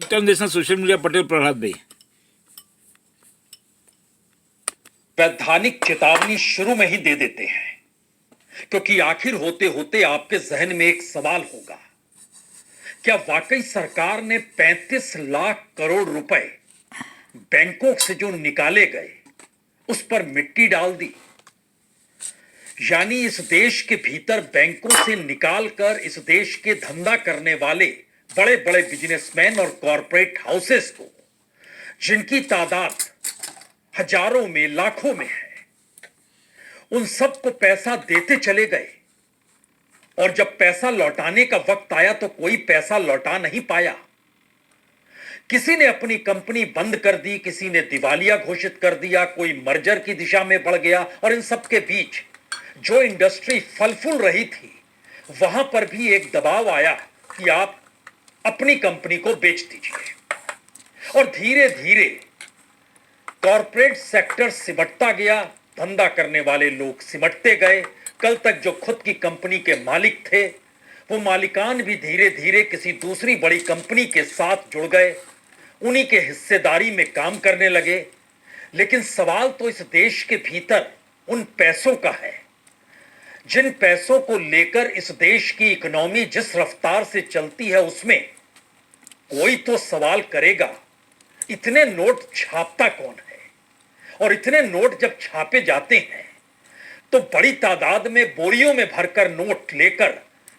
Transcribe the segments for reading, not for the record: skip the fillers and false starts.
Term देशना social media Patel Prahlad भाई। वैधानिक चेतावनी शुरू में ही दे देते हैं, क्योंकि आखिर होते होते आपके जहन में एक सवाल होगा, क्या वाकई सरकार ने 35 लाख करोड़ रुपए बैंकों से जो निकाले गए उस पर मिट्टी डाल दी? यानी इस देश के भीतर बैंकों से निकालकर इस देश के धंधा करने वाले बड़े बड़े बिजनेसमैन और कॉरपोरेट हाउसेस को, जिनकी तादाद हजारों में लाखों में है, उन सबको पैसा देते चले गए और जब पैसा लौटाने का वक्त आया तो कोई पैसा लौटा नहीं पाया। किसी ने अपनी कंपनी बंद कर दी, किसी ने दिवालिया घोषित कर दिया, कोई मर्जर की दिशा में बढ़ गया और इन सब के बीच जो इंडस्ट्री फल फूल रही थी वहां पर भी एक दबाव आया कि आप अपनी कंपनी को बेच दीजिए और धीरे धीरे कॉरपोरेट सेक्टर सिमटता गया, धंधा करने वाले लोग सिमटते गए। कल तक जो खुद की कंपनी के मालिक थे वो मालिकान भी धीरे धीरे किसी दूसरी बड़ी कंपनी के साथ जुड़ गए, उन्हीं के हिस्सेदारी में काम करने लगे। लेकिन सवाल तो इस देश के भीतर उन पैसों का है जिन पैसों को लेकर इस देश की इकोनॉमी जिस रफ्तार से चलती है उसमें कोई तो सवाल करेगा, इतने नोट छापता कौन है? और इतने नोट जब छापे जाते हैं तो बड़ी तादाद में बोरियों में भरकर नोट लेकर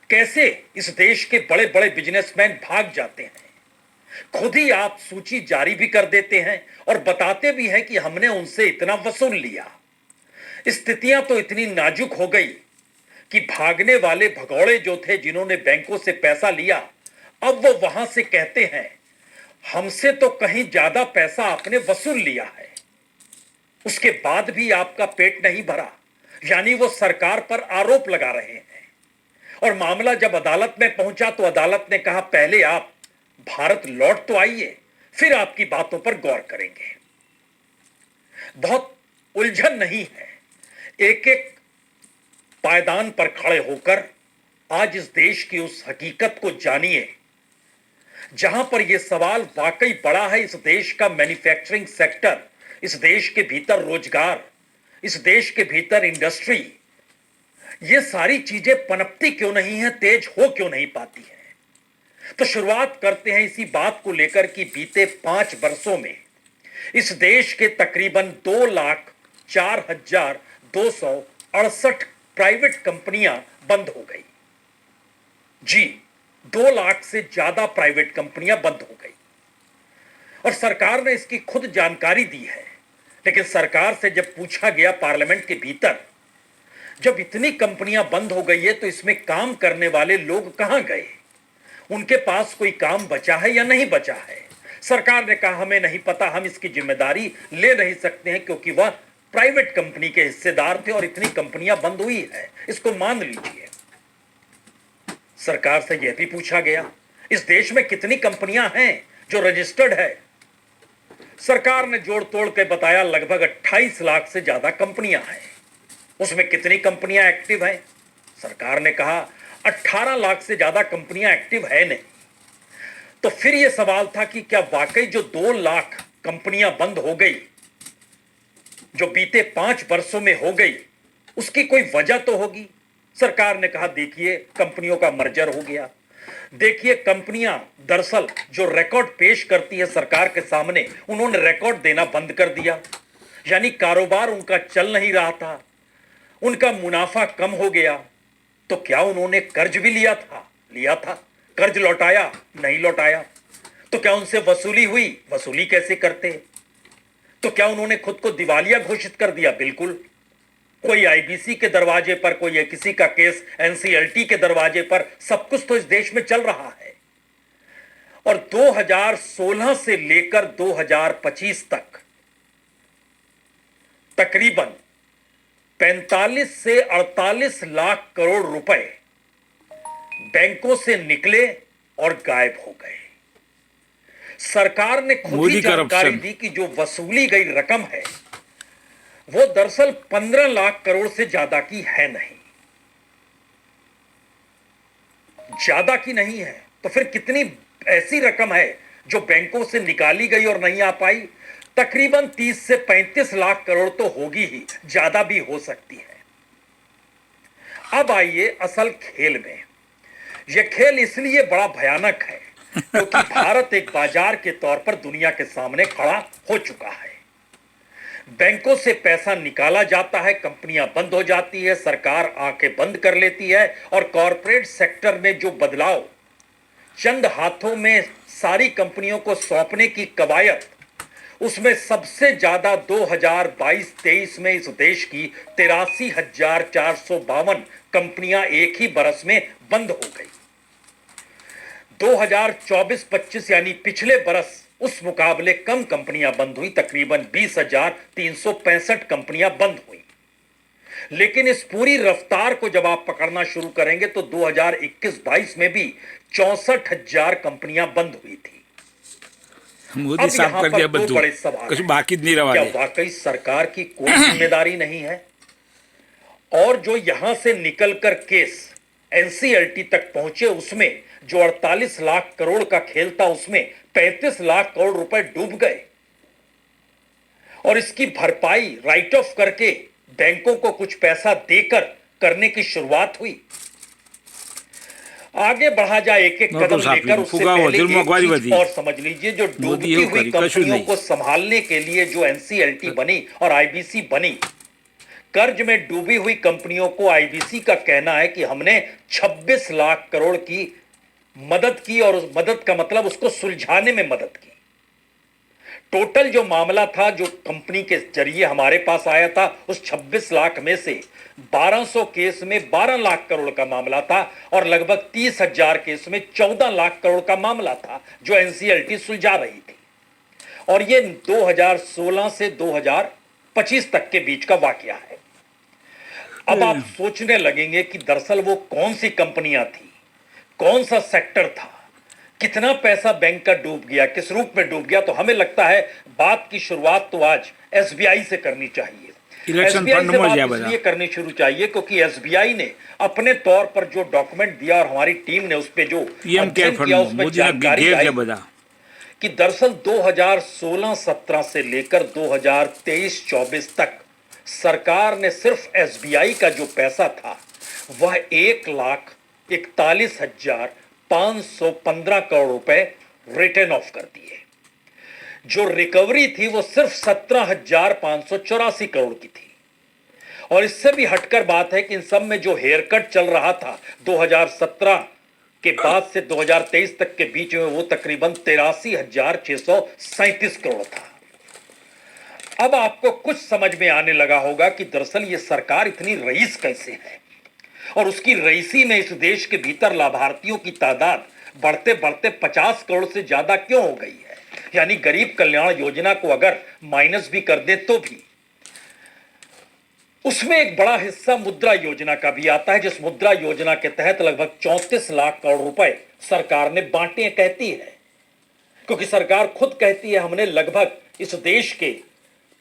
कैसे इस देश के बड़े बड़े बिजनेसमैन भाग जाते हैं? खुद ही आप सूची जारी भी कर देते हैं और बताते भी हैं कि हमने उनसे इतना वसूल लिया। स्थितियां तो इतनी नाजुक हो गई कि भागने वाले भगौड़े जो थे, जिन्होंने बैंकों से पैसा लिया, अब वो वहां से कहते हैं हमसे तो कहीं ज्यादा पैसा आपने वसूल लिया है। उसके बाद भी आपका पेट नहीं भरा, यानी वो सरकार पर आरोप लगा रहे हैं। और मामला जब अदालत में पहुंचा तो अदालत ने कहा पहले आप भारत लौट तो आइए, फिर आपकी बातों पर गौर करेंगे। बहुत उलझन नहीं है, एक एक पायदान पर खड़े होकर आज इस देश की उस हकीकत को जानिए जहां पर यह सवाल वाकई बड़ा है। इस देश का मैन्युफैक्चरिंग सेक्टर, इस देश के भीतर रोजगार, इस देश के भीतर इंडस्ट्री, ये सारी चीजें पनपती क्यों नहीं है, तेज हो क्यों नहीं पाती है? तो शुरुआत करते हैं इसी बात को लेकर कि बीते 5 वर्षों में इस देश के तकरीबन 2,04,268 प्राइवेट कंपनियां बंद हो गई। जी, 2 लाख से ज्यादा प्राइवेट कंपनियां बंद हो गई और सरकार ने इसकी खुद जानकारी दी है। लेकिन सरकार से जब पूछा गया पार्लियामेंट के भीतर, जब इतनी कंपनियां बंद हो गई है तो इसमें काम करने वाले लोग कहां गए? उनके पास कोई काम बचा है या नहीं बचा है? सरकार ने कहा हमें नहीं पता, हम इसकी जिम्मेदारी ले नहीं सकते हैं क्योंकि वह प्राइवेट कंपनी के हिस्सेदार थे और इतनी कंपनियां बंद हुई है, इसको मान लीजिए। सरकार से यह भी पूछा गया इस देश में कितनी कंपनियां हैं जो रजिस्टर्ड है? सरकार ने जोड़ तोड़ के बताया लगभग 28 लाख से ज्यादा कंपनियां हैं। उसमें कितनी कंपनियां एक्टिव हैं? सरकार ने कहा 18 लाख से ज्यादा कंपनियां एक्टिव है नहीं। तो फिर यह सवाल था कि क्या वाकई जो 2 लाख कंपनियां बंद हो गई, जो बीते 5 वर्षों में हो गई, उसकी कोई वजह तो होगी? सरकार ने कहा देखिए कंपनियों का मर्जर हो गया। देखिए कंपनियां दरअसल जो रिकॉर्ड पेश करती है सरकार के सामने, उन्होंने रिकॉर्ड देना बंद कर दिया, यानी कारोबार उनका चल नहीं रहा था, उनका मुनाफा कम हो गया। तो क्या उन्होंने कर्ज भी लिया था? कर्ज लौटाया? नहीं लौटाया। तो क्या उनसे वसूली हुई? वसूली कैसे करते? तो क्या उन्होंने खुद को दिवालिया घोषित कर दिया? बिल्कुल। कोई आईबीसी के दरवाजे पर, कोई किसी का केस एनसीएलटी के दरवाजे पर, सब कुछ तो इस देश में चल रहा है। और 2016 से लेकर 2025 तक तकरीबन 45 से 48 लाख करोड़ रुपए बैंकों से निकले और गायब हो गए। सरकार ने खुद ही जानकारी दी कि जो वसूली गई रकम है वो दरअसल 15 लाख करोड़ से ज्यादा की है नहीं। ज्यादा की नहीं है तो फिर कितनी ऐसी रकम है जो बैंकों से निकाली गई और नहीं आ पाई, तकरीबन 30 से 35 लाख करोड़ तो होगी ही, ज्यादा भी हो सकती है। अब आइए असल खेल में। यह खेल इसलिए बड़ा भयानक है क्योंकि भारत एक बाजार के तौर पर दुनिया के सामने खड़ा हो चुका है। बैंकों से पैसा निकाला जाता है, कंपनियां बंद हो जाती है, सरकार आंखें बंद कर लेती है और कॉरपोरेट सेक्टर में जो बदलाव चंद हाथों में सारी कंपनियों को सौंपने की कवायद, उसमें सबसे ज्यादा 2022-23 में इस देश की 83,452 कंपनियां एक ही बरस में बंद हो गई। 2024-25 यानी पिछले बरस उस मुकाबले कम कंपनियां बंद हुई, तकरीबन 20,365 कंपनियां बंद हुई। लेकिन इस पूरी रफ्तार को जब आप पकड़ना शुरू करेंगे तो 2021-22 में भी 64,000 कंपनियां बंद हुई थी। मोदी अब साफ यहां कर पर दिया दो बद्दू बड़े सवाल कुछ हैं। बाकी नहीं रहा क्या है। वाकई सरकार की कोई जिम्मेदारी नहीं है? और जो यहां से निकलकर केस एनसीएलटी तक पहुंचे, उसमें जो 48 लाख करोड़ का खेल था, उसमें 35 लाख करोड़ रुपए डूब गए और इसकी भरपाई राइट ऑफ करके बैंकों को कुछ पैसा देकर करने की शुरुआत हुई। आगे बढ़ा जाए एक एक नोटो कदम साफ लेकर, नहीं, उससे फुगा पहले वजीर एक मगवारी चीज बदी। और समझ लीजिए, जो मोदी डूबती हो हुई करी, कशु कंपनियों नहीं। को संभालने के लिए जो एनसीएलटी बनी और आईबीसी बनी, कर्ज में डूबी हुई कंपनियों को आईबीसी का कहना है कि हमने 26 लाख करोड़ की मदद की और उस मदद का मतलब उसको सुलझाने में मदद की। टोटल जो मामला था जो कंपनी के जरिए हमारे पास आया था, उस 26 लाख में से 1200 केस में 12 लाख करोड़ का मामला था और लगभग 30,000 केस में 14 लाख करोड़ का मामला था जो एनसीएलटी सुलझा रही थी। और ये 2016 से 2025 तक के बीच का वाकया है। अब आप सोचने लगेंगे कि दरअसल वो कौन सी कंपनियां थी, कौन सा सेक्टर था, कितना पैसा बैंक का डूब गया, किस रूप में डूब गया। तो हमें लगता है बात की शुरुआत तो आज एसबीआई से करनी चाहिए। इलेक्शन एसबीआई फंड से में बात जा बता। इसलिए करनी शुरू चाहिए क्योंकि एसबीआई ने अपने तौर पर जो डॉक्यूमेंट दिया और हमारी टीम ने उस पे जो पीएम केयर अध्ययन फंड किया, में उसमें मोदी ने जानकारी घेर आई दिया बता। कि दरअसल 2016-17 से लेकर 2023-24 तक सरकार ने सिर्फ एसबीआई का जो पैसा था वह 1,41,515 करोड़ रुपए रिटर्न ऑफ कर दिए। जो रिकवरी थी वो सिर्फ 17,584 करोड़ की थी। और इससे भी हटकर बात है कि इन सब में जो हेयर कट चल रहा था 2017 के बाद से 2023 तक के बीच में, वो तकरीबन 83,637 करोड़ था। अब आपको कुछ समझ में आने लगा होगा कि दरअसल ये सरकार इतनी रईस कैसे है और उसकी रईसी में इस देश के भीतर लाभार्थियों की तादाद बढ़ते बढ़ते 50 करोड़ से ज्यादा क्यों हो गई है। यानी गरीब कल्याण योजना को अगर माइनस भी कर दे तो भी उसमें एक बड़ा हिस्सा मुद्रा योजना का भी आता है, जिस मुद्रा योजना के तहत लगभग 34 लाख करोड़ रुपए सरकार ने बांटे, कहती है। क्योंकि सरकार खुद कहती है हमने लगभग इस देश के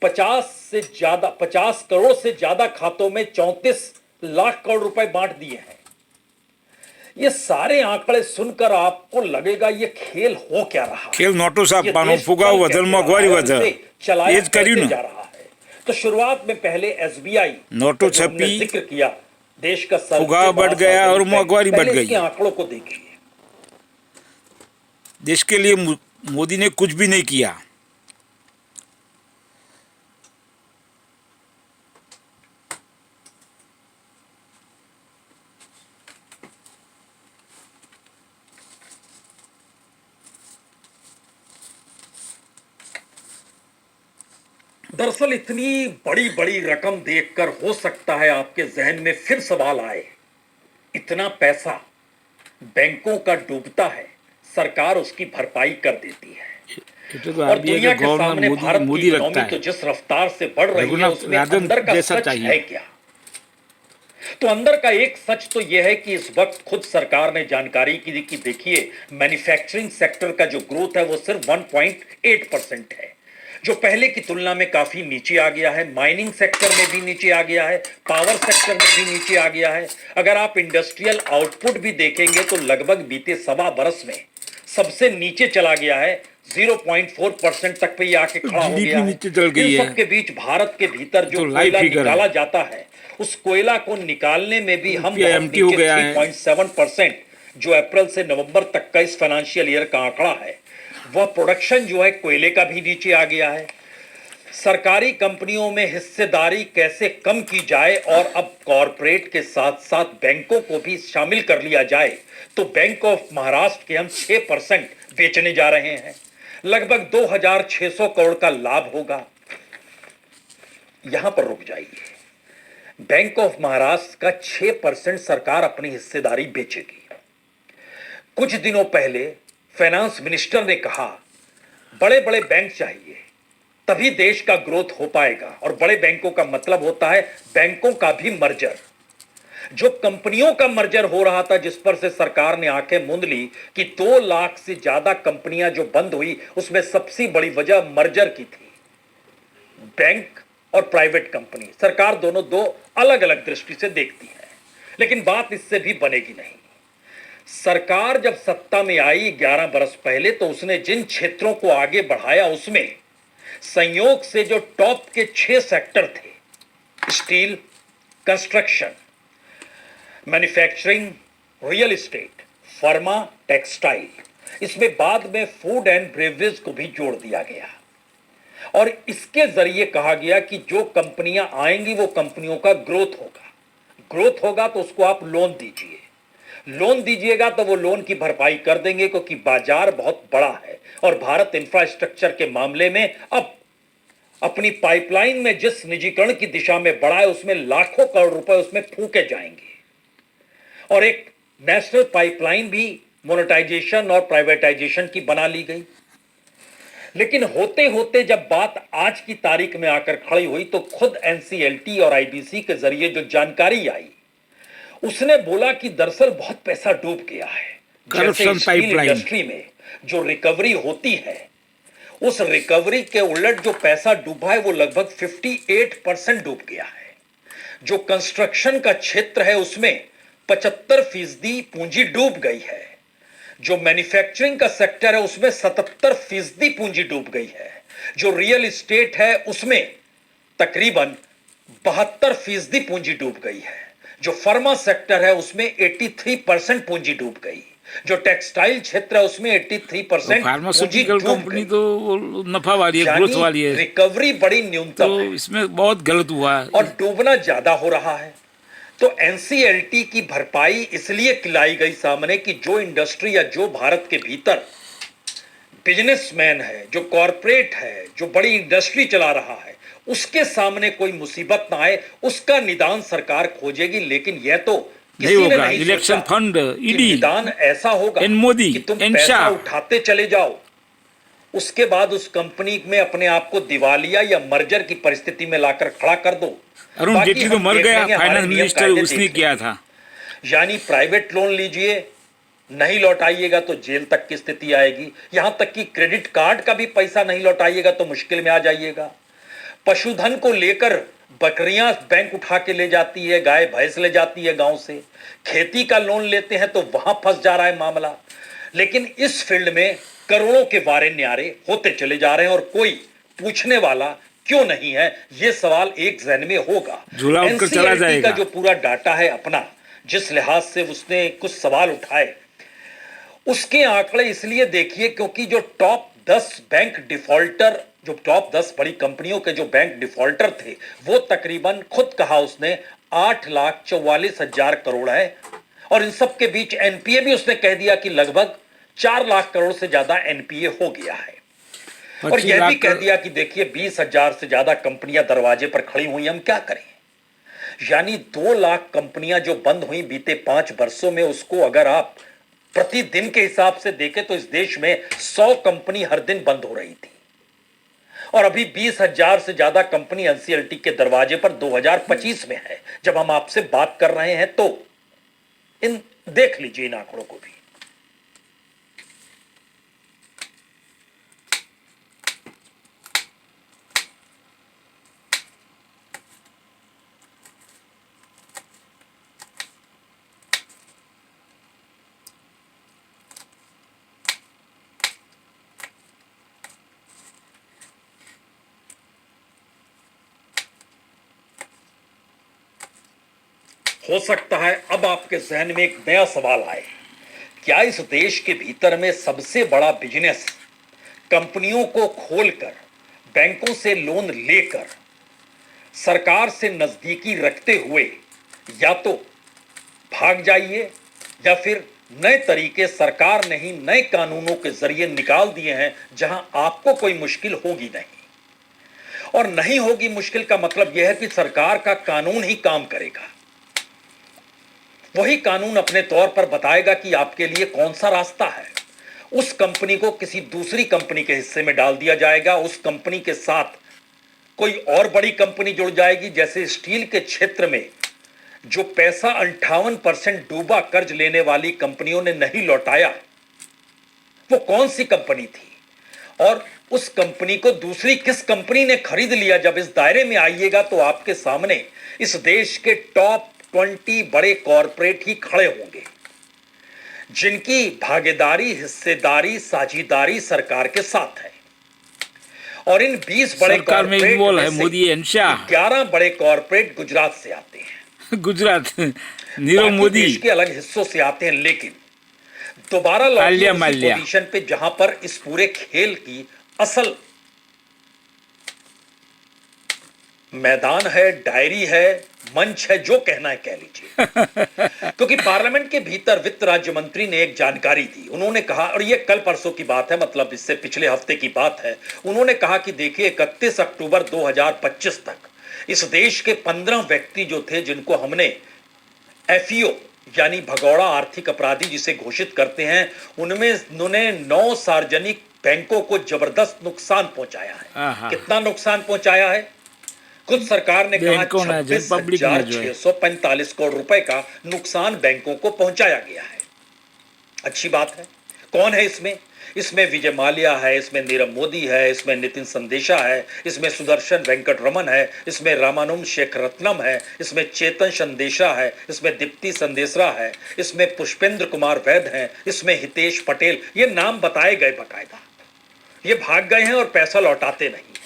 50 करोड़ से ज्यादा खातों में 34 लाख करोड़ रुपए बांट दिए हैं। ये सारे आंकड़े सुनकर आपको लगेगा ये खेल हो क्या रहा है। खेल नोटो साफ ये पानो देश फुगा चल वजन कैसे रहा मगवारी है और वजह इसे चलाया ये करी कैसे ना। जा रहा है। तो शुरुआत में पहले एसबीआई नोटो जो हमने छपी, जिक्र किया, देश का फुगा बढ़ गया और मगवारी बढ़ पहले इसके गई। आंकड़ों को देखिए। देश के लिए मोदी ने कुछ भी नहीं किया। दरअसल इतनी बड़ी बड़ी रकम देखकर हो सकता है आपके जहन में फिर सवाल आए, इतना पैसा बैंकों का डूबता है, सरकार उसकी भरपाई कर देती है। तो और आरबीआई दुनिया का के सामने गवर्नर भारत की मोदी रखता इकोनॉमी तो है। जिस रफ्तार से बढ़ रही है रघुनाथ उसमें राजन अंदर का जैसा सच चाहिए। है क्या? तो अंदर का एक सच तो यह है कि इस वक्त खुद सरकार ने जानकारी की कि देखिए मैन्युफैक्चरिंग सेक्टर का जो ग्रोथ है वो सिर्फ 1.8% है, जो पहले की तुलना में काफी नीचे आ गया है। माइनिंग सेक्टर में भी नीचे आ गया है, पावर सेक्टर में भी नीचे आ गया है। अगर आप इंडस्ट्रियल आउटपुट भी देखेंगे तो लगभग बीते 1.25 बरस में सबसे नीचे चला गया है 0.4% तक पे ये आके खड़ा हो GDP गया है। नीचे चल गई इन है। सब के बीच भारत के भीतर जो तो लाइव कोयला फिगर निकाला है। जाता है, उस कोयला को निकालने में भी हम रुपया बहुत एमटी हो नीचे गया है। 3.7%, जो अप्रैल से नवंबर तक का इस फाइनेंशियल ईयर का आंकड़ा है, वह प्रोडक्शन जो है कोयले का भी नीचे आ गया है। सरकारी कंपनियों में हिस्सेदारी कैसे कम की जाए और अब कॉरपोरेट के साथ साथ बैंकों को भी शामिल कर लिया जाए, तो बैंक ऑफ महाराष्ट्र के हम 6% बेचने जा रहे हैं। लगभग 2600 करोड़ का लाभ होगा। यहां पर रुक जाइए। बैंक ऑफ महाराष्ट्र का 6% सरकार अपनी हिस्सेदारी बेचेगी। कुछ दिनों पहले फाइनेंस मिनिस्टर ने कहा बड़े बड़े बैंक चाहिए, तभी देश का ग्रोथ हो पाएगा। और बड़े बैंकों का मतलब होता है बैंकों का भी मर्जर। जो कंपनियों का मर्जर हो रहा था, जिस पर से सरकार ने आंखें मूंद ली कि 2 लाख से ज्यादा कंपनियां जो बंद हुई, उसमें सबसे बड़ी वजह मर्जर की थी। बैंक और प्राइवेट कंपनी, सरकार दोनों दो अलग अलग दृष्टि से देखती है, लेकिन बात इससे भी बनेगी नहीं। सरकार जब सत्ता में आई 11 बरस पहले, तो उसने जिन क्षेत्रों को आगे बढ़ाया, उसमें संयोग से जो टॉप के 6 सेक्टर थे, steel, construction, manufacturing, real estate, pharma, textile, इसमें बाद में फूड एंड बेवरेज को भी जोड़ दिया गया। और इसके जरिए कहा गया कि जो कंपनियां आएंगी वो कंपनियों का ग्रोथ होगा। ग्रोथ होगा तो उसको आप लोन दीजिए, लोन दीजिएगा तो वो लोन की भरपाई कर देंगे, क्योंकि बाजार बहुत बड़ा है और भारत इंफ्रास्ट्रक्चर के मामले में अब अपनी पाइपलाइन में जिस निजीकरण की दिशा में बढ़ा है, उसमें लाखों करोड़ रुपए उसमें फूके जाएंगे। और एक नेशनल पाइपलाइन भी मोनेटाइजेशन और प्राइवेटाइजेशन की बना ली गई। लेकिन होते होते जब बात आज की तारीख में आकर खड़ी हुई, तो खुद एनसीएलटी और आईबीसी के जरिए जो जानकारी आई, उसने बोला कि दरअसल बहुत पैसा डूब गया है। जैसे करप्शन स्टील पाइपलाइन। इंडस्ट्री में जो रिकवरी होती है, उस रिकवरी के उलट जो पैसा डूबा है वो लगभग 58% डूब गया है। जो कंस्ट्रक्शन का क्षेत्र है उसमें 75% पूंजी डूब गई है। जो मैन्युफैक्चरिंग का सेक्टर है उसमें 77% पूंजी डूब गई है। जो रियल एस्टेट है उसमें तकरीबन 72% पूंजी डूब गई है। जो फार्मा सेक्टर है उसमें 83% पूंजी डूब गई। जो टेक्सटाइल क्षेत्र है उसमें 83% पूंजी फार्मास्यूटिकल डूब कंपनी गई। तो वो नफा वाली है, ग्रोथ यानी वाली है, रिकवरी बड़ी न्यूनतम तो है इसमें बहुत गलत हुआ है। और डूबना ज्यादा हो रहा है। तो एनसीएलटी की भरपाई इसलिए लाई गई सामने कि जो इंडस्ट्री या जो भारत के भीतर बिजनेसमैन है, जो कॉरपोरेट है, जो बड़ी इंडस्ट्री चला रहा है, उसके सामने कोई मुसीबत ना आए, उसका निदान सरकार खोजेगी। लेकिन यह तो नहीं किसी ने होगा। नहीं इलेक्शन सोचा फंड, कि ईडी, निदान ऐसा होगा एन मोदी, कि तुम एन पैसा शाह, उठाते चले जाओ, उसके बाद उस कंपनी में अपने आप को दिवालिया या मर्जर की परिस्थिति में लाकर खड़ा कर दो। अरुण बाकी जेटली तो हम मर देख गया, लेंगे, हमारे फाइनेंस नियम मिनिस्टर कायदे उसने देख किया लेंगे। था। यानी प्राइवेट लोन लीजिए, नहीं लौटाइएगा तो जेल तक की स्थिति आएगी। यहां तक कि क्रेडिट कार्ड का भी पैसा नहीं लौटाइएगा तो मुश्किल में आ जाइएगा। पशुधन को लेकर बकरियां बैंक उठा के ले जाती है, गाय भैंस ले जाती है गांव से। खेती का लोन लेते हैं तो वहां फंस जा रहा है मामला। लेकिन इस फील्ड में करोड़ों के वारे न्यारे होते चले जा रहे हैं और कोई पूछने वाला क्यों नहीं है, यह सवाल एक जहन में होगा। झूला उठकर चला एनसीएलटी का जाएगा। जो पूरा डाटा है अपना, जिस लिहाज से उसने कुछ सवाल उठाए, उसके आंकड़े इसलिए देखिए क्योंकि जो टॉप 10 बैंक डिफॉल्टर, जो टॉप 10 बड़ी कंपनियों के जो बैंक डिफॉल्टर थे, वो तकरीबन खुद कहा उसने 8,44,000 करोड़ है। और इन सब के बीच एनपीए भी उसने कह दिया कि लगभग 4 लाख करोड़ से ज्यादा एनपीए हो गया है। और 25 यह भी लाख कह दिया कि देखिए 20,000 से ज्यादा कंपनियां दरवाजे पर खड़ी हुई, हम क्या करें। यानी 2 लाख कंपनियां जो बंद हुई बीते 5 वर्षों में, उसको अगर आप प्रतिदिन के हिसाब से देखें तो इस देश में 100 कंपनी हर दिन बंद हो रही थी। और अभी 20,000 से ज्यादा कंपनी एनसीएलटी के दरवाजे पर 2025 में है जब हम आपसे बात कर रहे हैं। तो इन देख लीजिए इन आंकड़ों को भी। हो सकता है अब आपके जहन में एक नया सवाल आए, क्या इस देश के भीतर में सबसे बड़ा बिजनेस कंपनियों को खोलकर बैंकों से लोन लेकर सरकार से नजदीकी रखते हुए या तो भाग जाइए या फिर नए तरीके सरकार ने ही नए कानूनों के जरिए निकाल दिए हैं जहां आपको कोई मुश्किल होगी नहीं, और नहीं होगी मुश्किल का मतलब यह है कि सरकार का कानून ही काम करेगा। वही कानून अपने तौर पर बताएगा कि आपके लिए कौन सा रास्ता है। उस कंपनी को किसी दूसरी कंपनी के हिस्से में डाल दिया जाएगा, उस कंपनी के साथ कोई और बड़ी कंपनी जुड़ जाएगी। जैसे स्टील के क्षेत्र में जो पैसा 58% डूबा कर्ज लेने वाली कंपनियों ने नहीं लौटाया, वो कौन सी कंपनी थी और उस कंपनी को दूसरी किस कंपनी ने खरीद लिया। जब इस दायरे में आइएगा तो आपके सामने इस देश के टॉप 20 बड़े कॉरपोरेट ही खड़े होंगे जिनकी भागीदारी, हिस्सेदारी, साझेदारी सरकार के साथ है। और इन 20 बड़े सरकार में इन्वॉल्व है मोदी एंड शाह। 11 बड़े कॉरपोरेट गुजरात से आते हैं। गुजरात नीरव बाकी मोदी देश के अलग हिस्सों से आते हैं, लेकिन दोबारा लौटिए उसी पोजीशन पे जहां पर इस पूरे खेल की असल मैदान है, डायरी है, मंच है, जो कहना है कह लीजिए। क्योंकि पार्लियामेंट के भीतर वित्त राज्य मंत्री ने एक जानकारी दी। उन्होंने कहा, और ये कल परसों की बात है, मतलब इससे पिछले हफ्ते की बात है, उन्होंने कहा कि देखिए 31 अक्टूबर 2025 तक इस देश के 15 व्यक्ति जो थे जिनको हमने एफईओ यानी भगौड़ा आर्थिक अपराधी जिसे घोषित करते हैं, उनमें उन्होंने 9 सार्वजनिक बैंकों को जबरदस्त नुकसान पहुंचाया है। कितना नुकसान पहुंचाया है? खुद सरकार ने कहा 26,645 करोड़ रुपए का नुकसान बैंकों को पहुंचाया गया है। अच्छी बात है। कौन है इसमें? इसमें विजय माल्या है, इसमें नीरव मोदी है, इसमें नितिन संदेशा है, इसमें सुदर्शन वेंकट रमन है, इसमें रामानुम शेखरत्नम है, इसमें चेतन संदेशा है, इसमें दीप्ति संदेशरा है, इसमें पुष्पेंद्र कुमार वैद हैं, इसमें हितेश पटेल। ये नाम बताए गए बकायदा। ये भाग गए हैं और पैसा लौटाते नहीं है।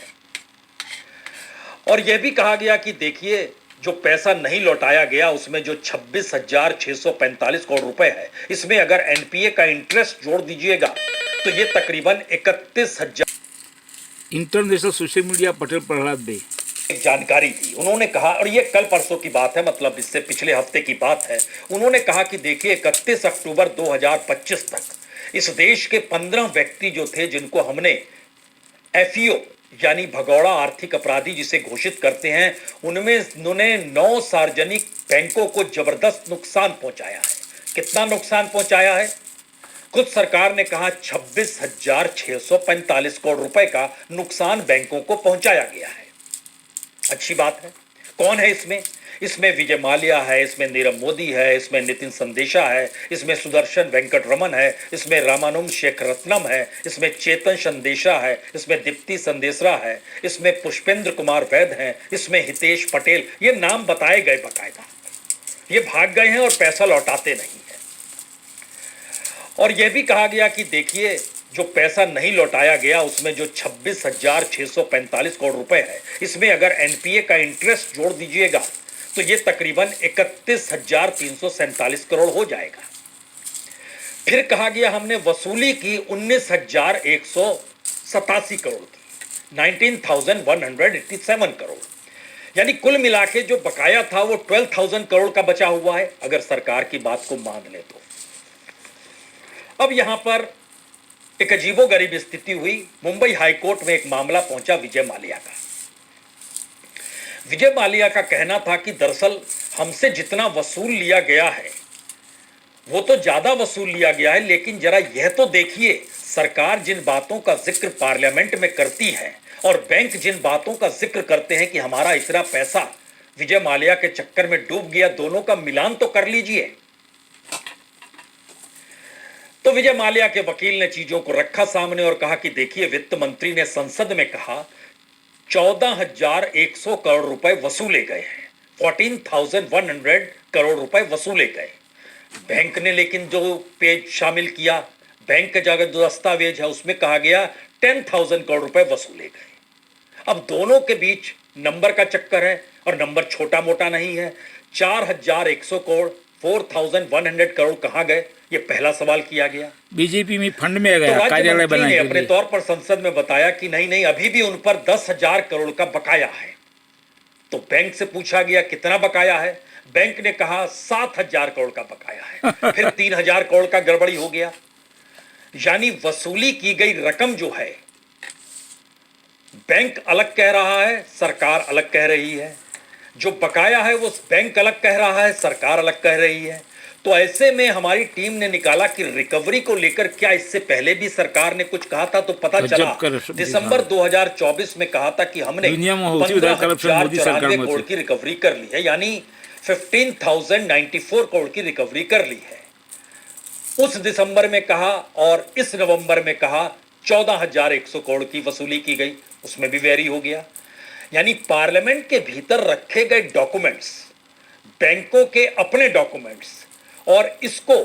और यह भी कहा गया कि देखिए जो पैसा नहीं लौटाया गया उसमें जो 26,645 करोड़ रुपए है, इसमें अगर एनपीए का इंटरेस्ट जोड़ दीजिएगा तो ये तकरीबन 31,000। International social media Patel Prahlad बे एक जानकारी दी। उन्होंने कहा, और ये कल परसों की बात है, मतलब इससे पिछले हफ्ते की बात है, उन्होंने कहा कि देखिए 31 अक्टूबर 2025 तक इस देश के 15 व्यक्ति जो थे जिनको हमने एफईओ यानी भगौड़ा आर्थिक अपराधी जिसे घोषित करते हैं, उनमें उन्होंने 9 सार्वजनिक बैंकों को जबरदस्त नुकसान पहुंचाया है। कितना नुकसान पहुंचाया है? खुद सरकार ने कहा 26,645 करोड़ रुपए का नुकसान बैंकों को पहुंचाया गया है। अच्छी बात है। कौन है इसमें? इसमें विजय माल्या है, इसमें नीरव मोदी है, इसमें नितिन संदेशा है, इसमें सुदर्शन वेंकट रमन है, इसमें रामानुम शेखरत्नम है, इसमें चेतन संदेशा है, इसमें दीप्ति संदेशरा है, इसमें पुष्पेंद्र कुमार वैद हैं, इसमें हितेश पटेल। ये नाम बताए गए बकायदा। ये भाग गए हैं और पैसा लौटाते नहीं है। और यह भी कहा गया कि देखिए जो पैसा नहीं लौटाया गया उसमें जो 26,645 करोड़ रुपए है, इसमें अगर एनपीए का इंटरेस्ट जोड़ दीजिएगा तो ये तकरीबन 31,347 करोड़ हो जाएगा। फिर कहा गया हमने वसूली की 19,187 करोड़ की, 19,187 करोड़, यानी कुल मिला के जो बकाया था वो 12,000 करोड़ का बचा हुआ है अगर सरकार की बात को मान ले तो। अब यहां पर एक अजीबोगरीब स्थिति हुई। मुंबई हाईकोर्ट में एक मामला पहुंचा विजय माल्या का। विजय माल्या का कहना था कि दरअसल हमसे जितना वसूल लिया गया है वो तो ज्यादा वसूल लिया गया है, लेकिन जरा यह तो देखिए सरकार जिन बातों का जिक्र पार्लियामेंट में करती है और बैंक जिन बातों का जिक्र करते हैं कि हमारा इतना पैसा विजय माल्या के चक्कर में डूब गया, दोनों का मिलान तो कर लीजिए। तो विजय माल्या के वकील ने चीजों को रखा सामने और कहा कि देखिए वित्त मंत्री ने संसद में कहा 14,100 करोड़ रुपए वसूले गए हैं, 14,100 करोड़ रुपए वसूले गए। बैंक ने लेकिन जो पेज शामिल किया, बैंक का जो दस्तावेज है उसमें कहा गया 10,000 करोड़ रुपए वसूले गए। अब दोनों के बीच नंबर का चक्कर है और नंबर छोटा मोटा नहीं है। 4100 करोड़ 4100 करोड़ कहां गए, ये पहला सवाल किया गया। बीजेपी में फंड में तो गया राज्य कार्यालय मंत्री बनाने ने के अपने लिए। तौर पर संसद में बताया कि नहीं नहीं, अभी भी उन पर 10,000 करोड़ का बकाया है। तो बैंक से पूछा गया कितना बकाया है, बैंक ने कहा 7,000 करोड़ का बकाया है। फिर 3,000 करोड़ का गड़बड़ी हो गया। यानी वसूली की गई रकम जो है, बैंक अलग कह रहा है, सरकार अलग कह रही है। जो बकाया है वो बैंक अलग कह रहा है, सरकार अलग कह रही है। तो ऐसे में हमारी टीम ने निकाला कि रिकवरी को लेकर क्या इससे पहले भी सरकार ने कुछ कहा था। तो पता गजब चला करप्शन दिसंबर दिखा। 2024 में कहा था कि हमने दुनिया में होती उधर करप्शन मोदी सरकार में 15,094 करोड़ होती। की रिकवरी कर ली है, यानी 15,094 करोड़ की रिकवरी कर ली है। उस दिसंबर में कहा और इस नवंबर में कहा 14,100 करोड़ की वसूली की गई, उसमें भी वेरी हो गया। यानी पार्लियामेंट के भीतर रखे गए डॉक्यूमेंट्स, बैंकों के अपने डॉक्यूमेंट्स, और इसको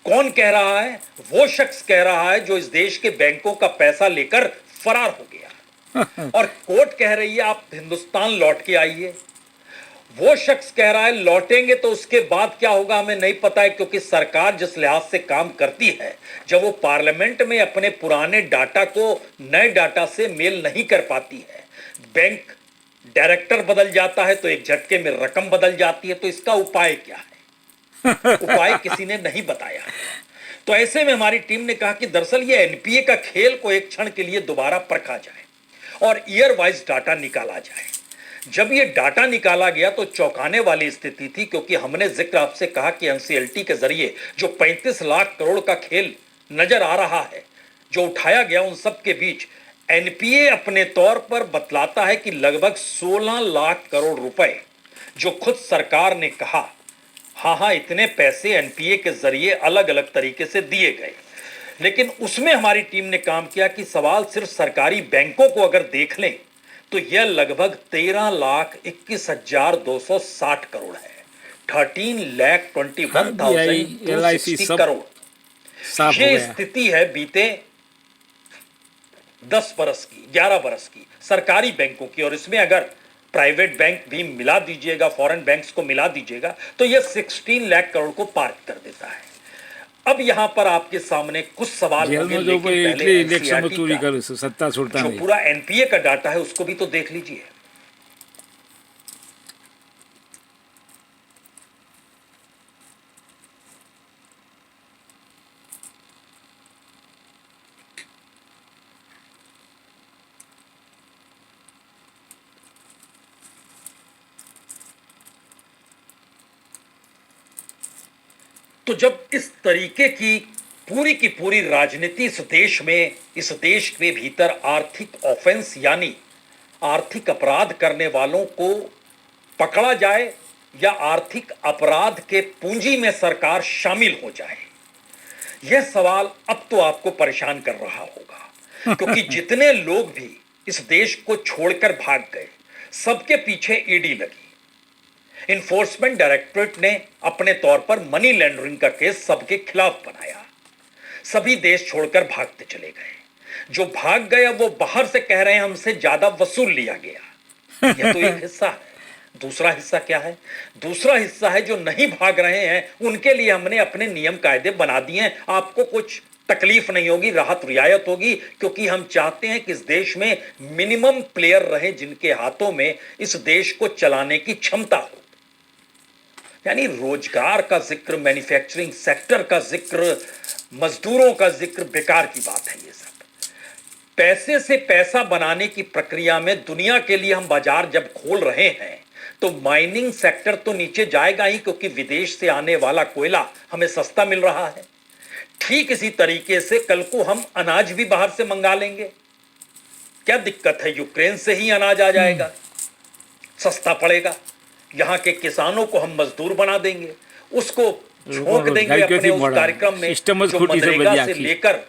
कौन कह रहा है? वो शख्स कह रहा है जो इस देश के बैंकों का पैसा लेकर फरार हो गया। और कोर्ट कह रही है आप हिंदुस्तान लौट के आइए। वो शख्स कह रहा है लौटेंगे तो उसके बाद क्या होगा हमें नहीं पता है, क्योंकि सरकार जिस लिहाज से काम करती है, जब वो पार्लियामेंट में अपने पुराने डाटा को नए डाटा से मेल नहीं कर पाती है, बैंक डायरेक्टर बदल जाता है तो एक झटके में रकम बदल जाती है। तो इसका उपाय क्या है? उपाय किसी ने नहीं बताया। तो ऐसे में हमारी टीम ने कहा कि दरअसल ये एनपीए का खेल को एक क्षण के लिए दोबारा परखा जाए और ईयर वाइज डाटा निकाला जाए। जब ये डाटा निकाला गया तो चौंकाने वाली स्थिति थी, क्योंकि हमने जिक्र आपसे कहा कि एनसीएलटी के जरिए जो 35 लाख करोड़ का खेल नजर आ रहा है, जो उठाया गया, उन सब के बीच एनपीए अपने तौर पर बतलाता है कि लगभग 16 लाख करोड़ रुपए जो खुद सरकार ने कहा हाँ इतने पैसे एनपीए के जरिए अलग अलग तरीके से दिए गए। लेकिन उसमें हमारी टीम ने काम किया कि सवाल सिर्फ सरकारी बैंकों को अगर देख लें तो यह लगभग 13,21,260 करोड़ है। 13,21,260 सब करोड़। साफ हो ये गया। स्थिति है बीते 10 बरस की, 11 बरस की सरकारी बैंकों की। और इसमें अगर प्राइवेट बैंक भी मिला दीजिएगा, फॉरेन बैंक्स को मिला दीजिएगा, तो यह 16 लाख करोड़ को पार कर देता है। अब यहां पर आपके सामने कुछ सवाल जेल होंगे, में जो लेकिन कोई पहले इलेक्शन में NCERT चोरी का कर सत्ता छोड़ता जो नहीं। पूरा एनपीए का डाटा है उसको भी तो देख लीजिए। तो जब इस तरीके की पूरी राजनीति इस देश में, इस देश के भीतर आर्थिक ऑफेंस यानी आर्थिक अपराध करने वालों को पकड़ा जाए या आर्थिक अपराध के पूंजी में सरकार शामिल हो जाए, यह सवाल अब तो आपको परेशान कर रहा होगा। क्योंकि जितने लोग भी इस देश को छोड़कर भाग गए, सबके पीछे ईडी लगी। इन्फोर्समेंट डायरेक्टरेट ने अपने तौर पर मनी लॉन्ड्रिंग का केस सबके खिलाफ बनाया। सभी देश छोड़कर भागते चले गए। जो भाग गए वो बाहर से कह रहे हैं हमसे ज्यादा वसूल लिया गया। यह तो एक हिस्सा है। दूसरा हिस्सा क्या है? दूसरा हिस्सा है जो नहीं भाग रहे हैं, उनके लिए हमने अपने नियम कायदे बना दिए हैं। आपको कुछ तकलीफ नहीं होगी, राहत रियायत होगी, क्योंकि हम चाहते हैं कि इस देश में मिनिमम प्लेयर रहे जिनके हाथों में इस देश को चलाने की क्षमता हो। यानी रोजगार का जिक्र, मैन्युफैक्चरिंग सेक्टर का जिक्र, मजदूरों का जिक्र बेकार की बात है। ये सब पैसे से पैसा बनाने की प्रक्रिया में दुनिया के लिए हम बाजार जब खोल रहे हैं तो माइनिंग सेक्टर तो नीचे जाएगा ही, क्योंकि विदेश से आने वाला कोयला हमें सस्ता मिल रहा है। ठीक इसी तरीके से कल को हम अनाज भी बाहर से मंगा लेंगे। क्या दिक्कत है? यूक्रेन से ही अनाज आ जाएगा, सस्ता पड़ेगा। यहां के किसानों को हम मजदूर बना देंगे, उसको झोंक देंगे अपने उस कार्यक्रम में जो मनरेगा से लेकर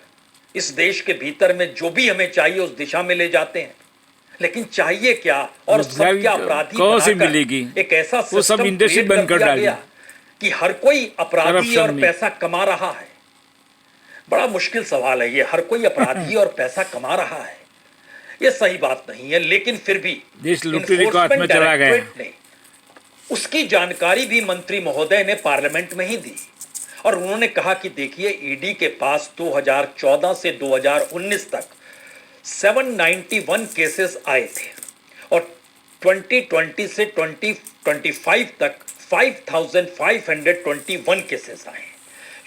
इस देश के भीतर में जो भी हमें चाहिए उस दिशा में ले जाते हैं। लेकिन चाहिए क्या? और सब क्या अपराधी बनाकर एक ऐसा सिस्टम क्रिएट कर दिया गया कि हर कोई अपराधी और पैसा कमा रहा है। बड़ा मुश्किल सवाल है ये। हर कोई अपराधी और पैसा कमा रहा है, ये सही बात नहीं है, लेकिन फिर भी देश लुटेरे के हाथ में चला गया। डायरेक्टरेट ने उसकी जानकारी भी मंत्री महोदय ने पार्लियामेंट में ही दी और उन्होंने कहा कि देखिए, ईडी के पास 2014 से 2019 तक 791 केसेस आए थे और 2020 से 2025 तक 5521 केसेस आए,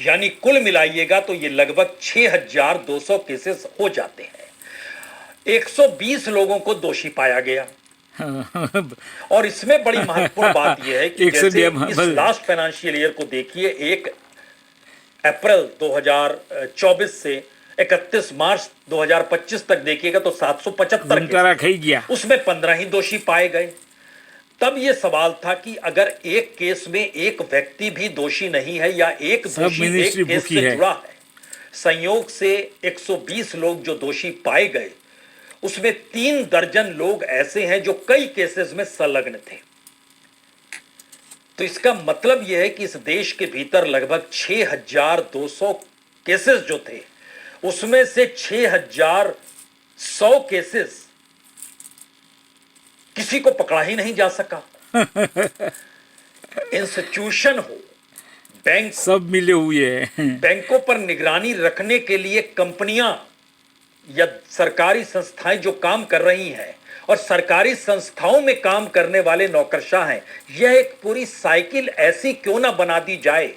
यानी कुल मिलाइएगा तो ये लगभग 6200 केसेस हो जाते हैं। 120 लोगों को दोषी पाया गया और इसमें बड़ी महत्वपूर्ण बात यह है कि जैसे इस लास्ट फाइनेंशियल ईयर को देखिए, 1 अप्रैल 2024 से 31 मार्च 2025 तक देखिएगा तो 775 केस, उसमें 15 ही दोषी पाए गए। तब यह सवाल था कि अगर एक केस में एक व्यक्ति भी दोषी नहीं है या एक दोषी एक केस से जुड़ा है, संयोग से 120 लोग जो दोषी पाए गए, उसमें 3 दर्जन लोग ऐसे हैं जो कई केसेस में संलग्न थे। तो इसका मतलब यह है कि इस देश के भीतर लगभग 6200 केसेस जो थे, उसमें से 6100 केसेस किसी को पकड़ा ही नहीं जा सका। इंस्टीट्यूशन हो, बैंक, सब मिले हुए हैं। बैंकों पर निगरानी रखने के लिए कंपनियां या सरकारी संस्थाएं जो काम कर रही हैं और सरकारी संस्थाओं में काम करने वाले नौकरशाह हैं, यह एक पूरी साइकिल ऐसी क्यों ना बना दी जाए,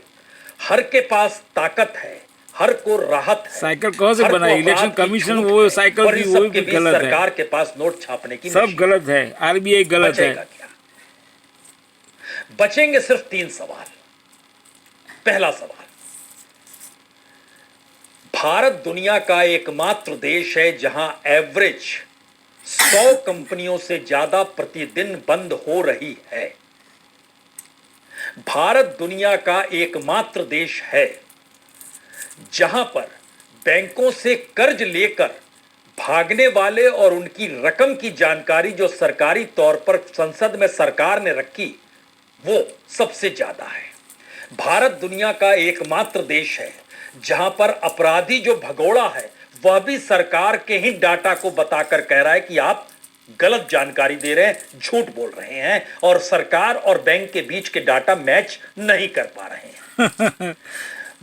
हर के पास ताकत है, हर को राहत है। साइकिल कौन से बना? इलेक्शन कमिशन वो साइकिल भी वो भी गलत है। सरकार के पास नोट छापने की सब गलत है, आरबीआई गलत है। क्या बचेंगे? सिर्फ 3 सवाल। पहला सवाल, भारत दुनिया का एकमात्र देश है जहां एवरेज 100 कंपनियों से ज्यादा प्रतिदिन बंद हो रही है। भारत दुनिया का एकमात्र देश है जहां पर बैंकों से कर्ज लेकर भागने वाले और उनकी रकम की जानकारी जो सरकारी तौर पर संसद में सरकार ने रखी, वो सबसे ज्यादा है। भारत दुनिया का एकमात्र देश है जहां पर अपराधी जो भगोड़ा है, वह भी सरकार के ही डाटा को बताकर कह रहा है कि आप गलत जानकारी दे रहे हैं, झूठ बोल रहे हैं, और सरकार और बैंक के बीच के डाटा मैच नहीं कर पा रहे हैं।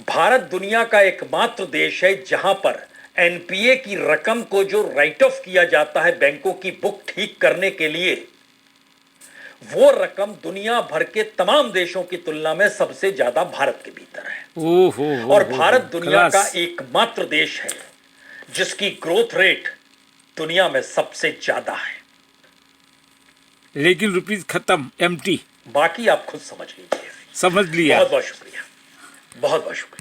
भारत दुनिया का एकमात्र देश है जहां पर एनपीए की रकम को जो राइट ऑफ किया जाता है बैंकों की बुक ठीक करने के लिए, वो रकम दुनिया भर के तमाम देशों की तुलना में सबसे ज्यादा भारत के भीतर है। और भारत दुनिया का एकमात्र देश है जिसकी ग्रोथ रेट दुनिया में सबसे ज्यादा है। लेकिन रुपीज खत्म, एम्प्टी। बाकी आप खुद समझ लीजिए। समझ लिया। बहुत बहुत शुक्रिया, बहुत बहुत शुक्रिया।